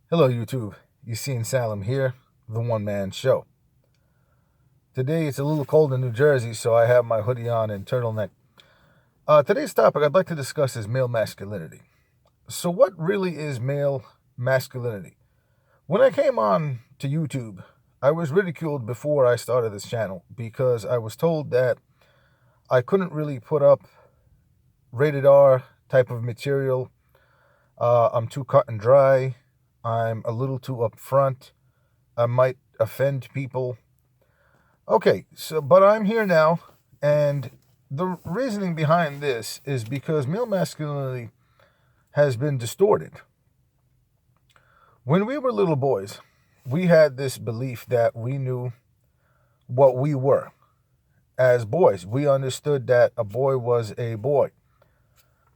Hello, YouTube. You seen Salem here, the one-man show. Today it's a little cold in New Jersey, so I have my hoodie on and turtleneck. Today's topic I'd like to discuss is male masculinity. So what really is male masculinity? When I came on to YouTube, I was ridiculed before I started this channel because I was told that I couldn't really put up rated R type of material. I'm too cut and dry. I'm a little too upfront. I might offend people. Okay, but I'm here now, and the reasoning behind this is because male masculinity has been distorted. When we were little boys, we had this belief that we knew what we were. As boys, we understood that a boy was a boy,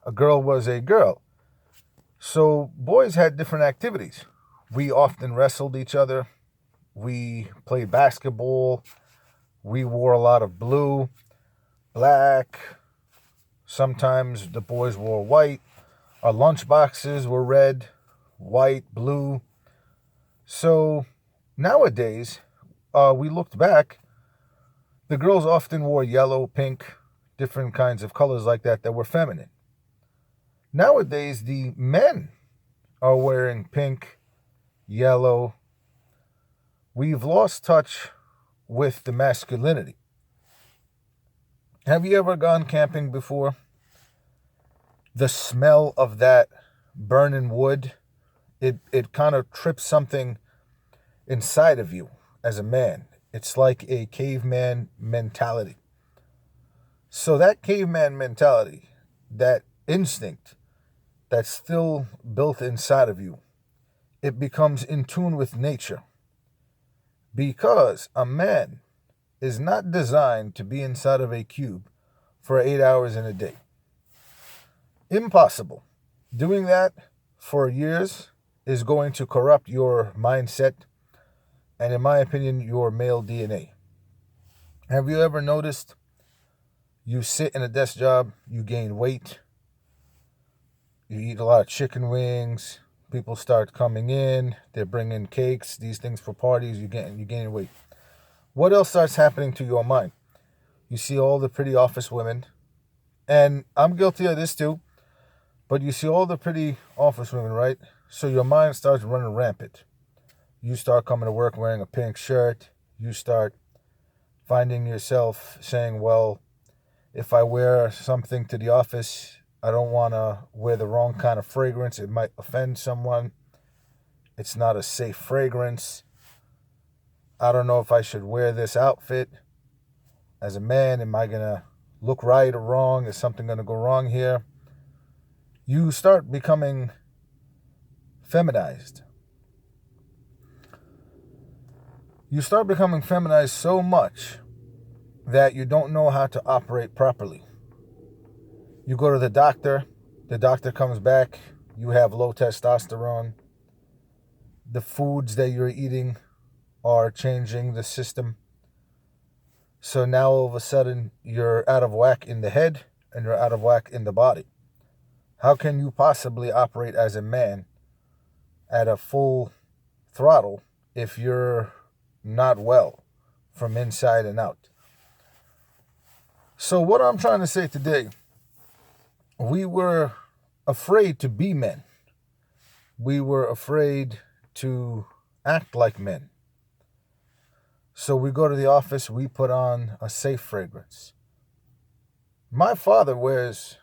a girl was a girl. So boys had different activities. We often wrestled each other. We played basketball. We wore a lot of blue, black. Sometimes the boys wore white. Our lunch boxes were red, white, blue. So nowadays, we looked back, the girls often wore yellow, pink, different kinds of colors like that were feminine. Nowadays, the men are wearing pink, yellow. We've lost touch with the masculinity. Have you ever gone camping before? The smell of that burning wood, it kind of trips something inside of you as a man. It's like a caveman mentality. So that caveman mentality, that instinct that's still built inside of you, it becomes in tune with nature. Because a man is not designed to be inside of a cube for 8 hours in a day. Impossible. Doing that for years is going to corrupt your mindset and, in my opinion, your male DNA. Have you ever noticed you sit in a desk job, you gain weight, you eat a lot of chicken wings, people start coming in, they're bringing cakes, these things for parties, you gain weight. What else starts happening to your mind? You see all the pretty office women, and I'm guilty of this too, but you see all the pretty office women, right? So your mind starts running rampant. You start coming to work wearing a pink shirt. You start finding yourself saying, well, if I wear something to the office, I don't want to wear the wrong kind of fragrance. It might offend someone. It's not a safe fragrance. I don't know if I should wear this outfit. As a man, am I going to look right or wrong? Is something going to go wrong here? You start becoming feminized. You start becoming feminized so much that you don't know how to operate properly. You go to the doctor comes back, you have low testosterone. The foods that you're eating are changing the system. So now all of a sudden you're out of whack in the head and you're out of whack in the body. How can you possibly operate as a man at a full throttle if you're not well from inside and out? So what I'm trying to say today, we were afraid to be men. We were afraid to act like men. So we go to the office, we put on a safe fragrance. My father wears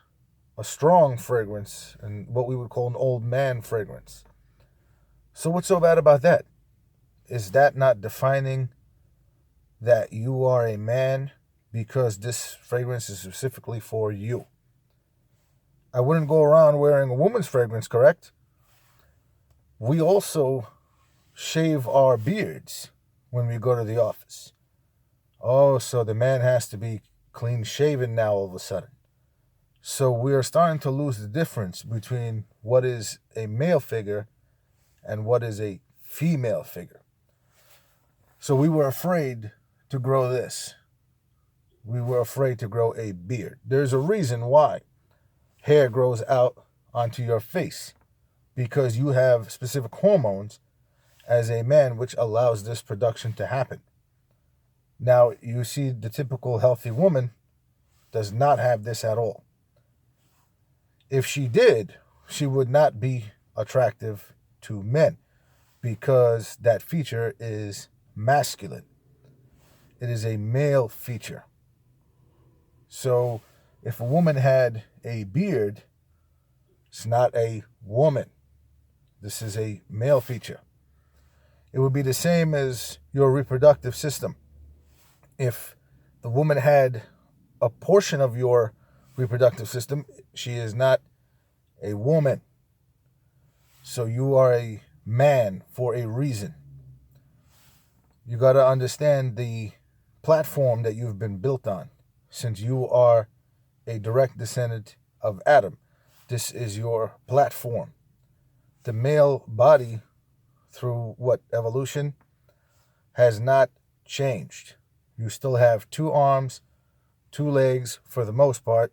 a strong fragrance and what we would call an old man fragrance. So what's so bad about that? Is that not defining that you are a man because this fragrance is specifically for you? I wouldn't go around wearing a woman's fragrance, correct? We also shave our beards when we go to the office. Oh, so the man has to be clean shaven now all of a sudden. So we are starting to lose the difference between what is a male figure and what is a female figure. So we were afraid to grow this. We were afraid to grow a beard. There's a reason why hair grows out onto your face, because you have specific hormones as a man which allows this production to happen. Now, you see the typical healthy woman does not have this at all. If she did, she would not be attractive to men because that feature is masculine. It is a male feature. So if a woman had a beard, it's not a woman. This is a male feature. It would be the same as your reproductive system. If the woman had a portion of your reproductive system, she is not a woman. So you are a man for a reason. You got to understand the platform that you've been built on. Since you are a direct descendant of Adam, this is your platform. The male body, through evolution, has not changed. You still have 2 arms, 2 legs for the most part,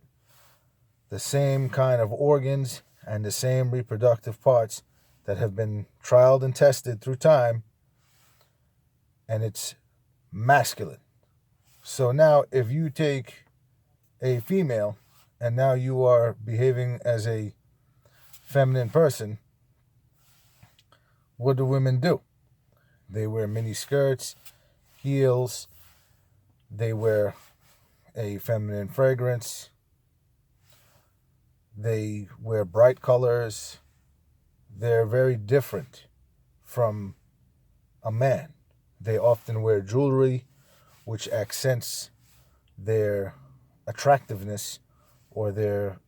the same kind of organs and the same reproductive parts that have been trialed and tested through time, and it's masculine. So now if you take a female and now you are behaving as a feminine person, what do women do? They wear mini skirts, heels, they wear a feminine fragrance, they wear bright colors. They're very different from a man. They often wear jewelry, which accents their attractiveness or their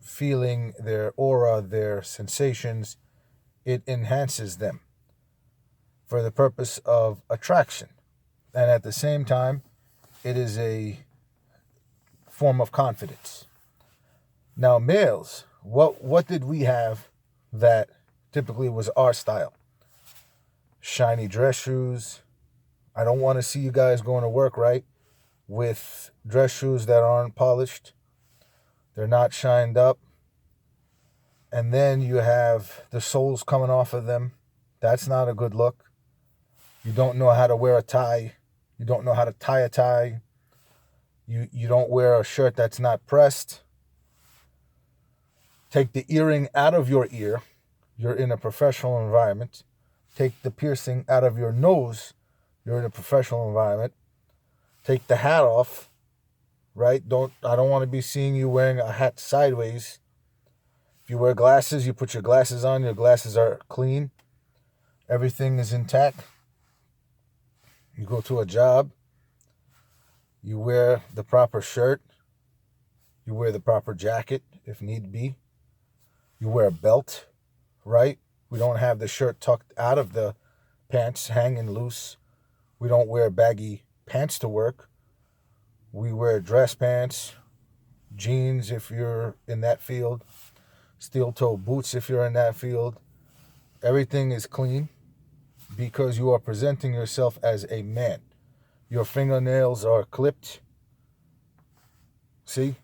feeling, their aura, their sensations. It enhances them for the purpose of attraction. And at the same time, it is a form of confidence. Now, males, what did we have that typically was our style? Shiny dress shoes. I don't want to see you guys going to work, right, with dress shoes that aren't polished. They're not shined up. And then you have the soles coming off of them. That's not a good look. You don't know how to wear a tie. You don't know how to tie a tie. You don't wear a shirt that's not pressed. Take the earring out of your ear. You're in a professional environment. Take the piercing out of your nose. You're in a professional environment. Take the hat off, right? I don't want to be seeing you wearing a hat sideways. If you wear glasses, you put your glasses on. Your glasses are clean. Everything is intact. You go to a job. You wear the proper shirt. You wear the proper jacket if need be. You wear a belt, right? We don't have the shirt tucked out of the pants, hanging loose. We don't wear baggy pants to work. We wear dress pants, jeans if you're in that field, steel-toe boots if you're in that field. Everything is clean because you are presenting yourself as a man. Your fingernails are clipped. See?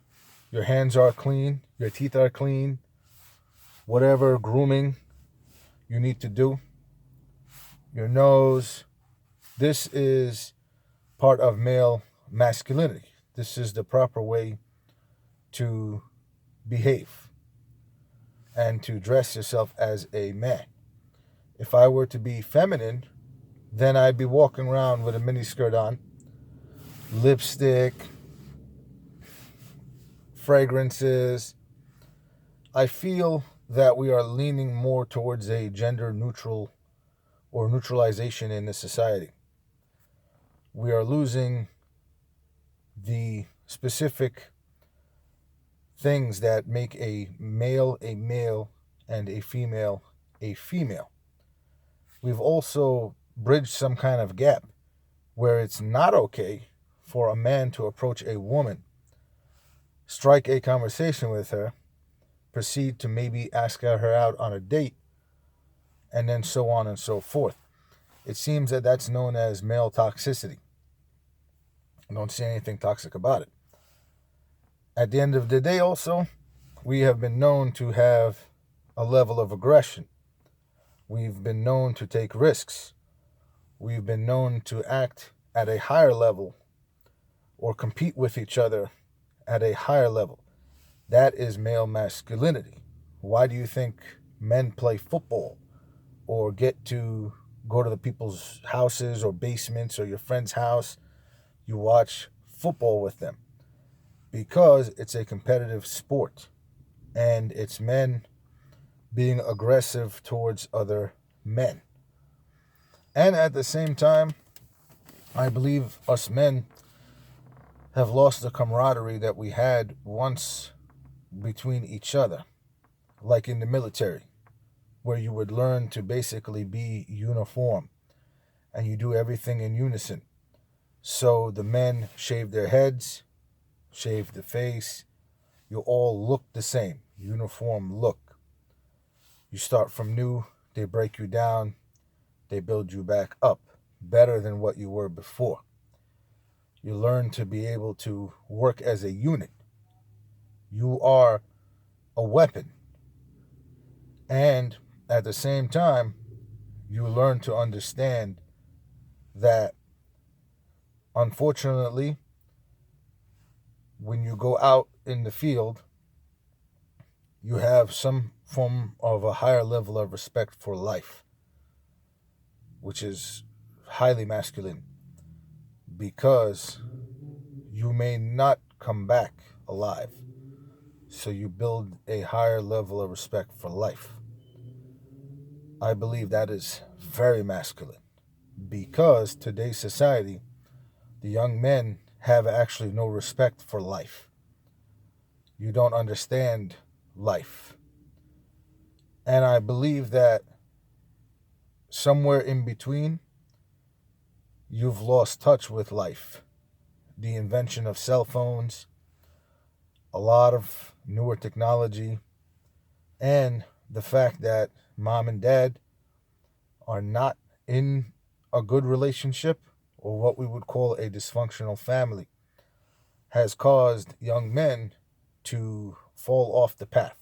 Your hands are clean. Your teeth are clean. Whatever grooming you need to do. Your nose. This is part of male masculinity. This is the proper way to behave and to dress yourself as a man. If I were to be feminine, then I'd be walking around with a mini skirt on, lipstick, fragrances. I feel that we are leaning more towards a gender neutral or neutralization in this society. We are losing the specific things that make a male and a female a female. We've also bridged some kind of gap where it's not okay for a man to approach a woman, strike a conversation with her, proceed to maybe ask her out on a date, and then so on and so forth. It seems that that's known as male toxicity. I don't see anything toxic about it. At the end of the day also, we have been known to have a level of aggression. We've been known to take risks. We've been known to act at a higher level or compete with each other at a higher level. That is male masculinity. Why do you think men play football or get to go to the people's houses or basements or your friend's house? You watch football with them because it's a competitive sport and it's men being aggressive towards other men. And at the same time, I believe us men have lost the camaraderie that we had once between each other, like in the military, where you would learn to basically be uniform and you do everything in unison. So the men shave their heads, shave the face, you all look the same, uniform look. You start from new, they break you down, they build you back up, better than what you were before. You learn to be able to work as a unit. You are a weapon. And at the same time, you learn to understand that, unfortunately, when you go out in the field, you have some form of a higher level of respect for life, which is highly masculine, because you may not come back alive. So you build a higher level of respect for life. I believe that is very masculine, because today's society, the young men have actually no respect for life. You don't understand life. And I believe that somewhere in between, you've lost touch with life. The invention of cell phones, a lot of newer technology, and the fact that mom and dad are not in a good relationship, or what we would call a dysfunctional family, has caused young men to fall off the path.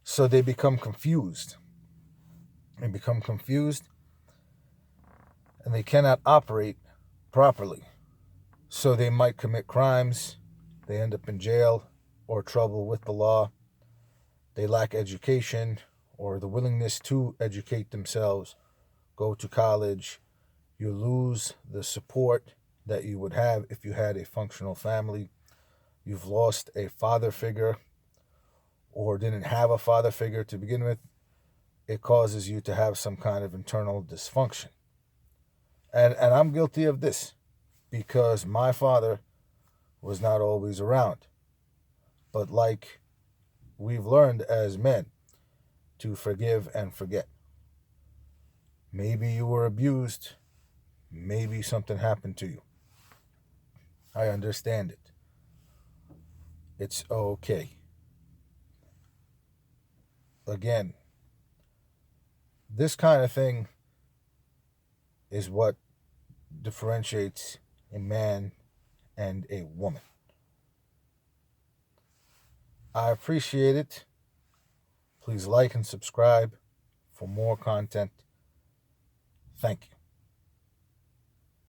So they become confused. They become confused and they cannot operate properly. So they might commit crimes. They end up in jail or trouble with the law. They lack education or the willingness to educate themselves, go to college. You lose the support that you would have if you had a functional family. You've lost a father figure or didn't have a father figure to begin with. It causes you to have some kind of internal dysfunction. And I'm guilty of this because my father was not always around. But like we've learned as men, to forgive and forget. Maybe you were abused. Maybe something happened to you. I understand it. It's okay. Again, this kind of thing is what differentiates a man and a woman. I appreciate it. Please like and subscribe for more content. Thank you.